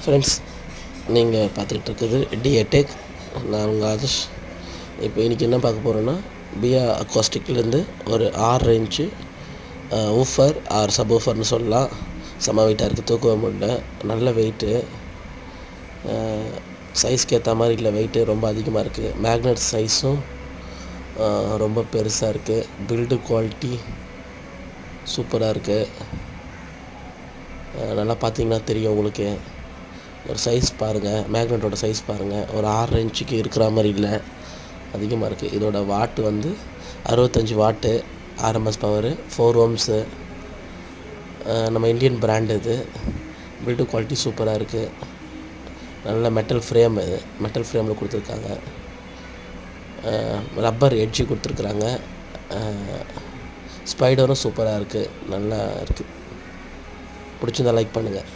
Friends, நீங்கள் பார்த்துக்கிட்டு இருக்குது டிஏடெக். நான் உங்கள் ஆதர்ஷ். இப்போ இன்றைக்கி என்ன பார்க்க போகிறோன்னா, பியா அக்வாஸ்டிக்லேருந்து ஒரு 6 இன்ச்சு ஊஃபர் ஆர் சப் ஊஃபர்னு சொல்லலாம். செம்ம வெயிட்டாக இருக்குது, தூக்கவே முடியல. நல்ல வெயிட்டு, சைஸ்க்கு ஏற்ற மாதிரி இல்லை, வெயிட்டு ரொம்ப அதிகமாக இருக்குது. மேக்னெட் சைஸும் ரொம்ப பெருசாக இருக்குது. பில்டு குவாலிட்டி சூப்பராக இருக்குது. நல்லா பார்த்தீங்கன்னா தெரியும் உங்களுக்கு. ஒரு சைஸ் பாருங்கள், மேக்னெட்டோட சைஸ் பாருங்கள். ஒரு 6 இன்ச்சுக்கு இருக்கிற மாதிரி இல்லை, அதிகமாக இருக்குது. இதோட வாட்டு வந்து 65 வாட்டு ஆர்எம்எஸ் பவரு, 4 ஓம்ஸு. நம்ம இந்தியன் பிராண்டு இது. பில்டு குவாலிட்டி சூப்பராக இருக்குது. நல்ல மெட்டல் ஃப்ரேம், இது மெட்டல் ஃப்ரேமில் கொடுத்துருக்காங்க. ரப்பர் எட்ஜி கொடுத்துருக்குறாங்க. ஸ்பைடரும் சூப்பராக இருக்குது, நல்லா இருக்குது. பிடிச்சிருந்தா லைக் பண்ணுங்கள்.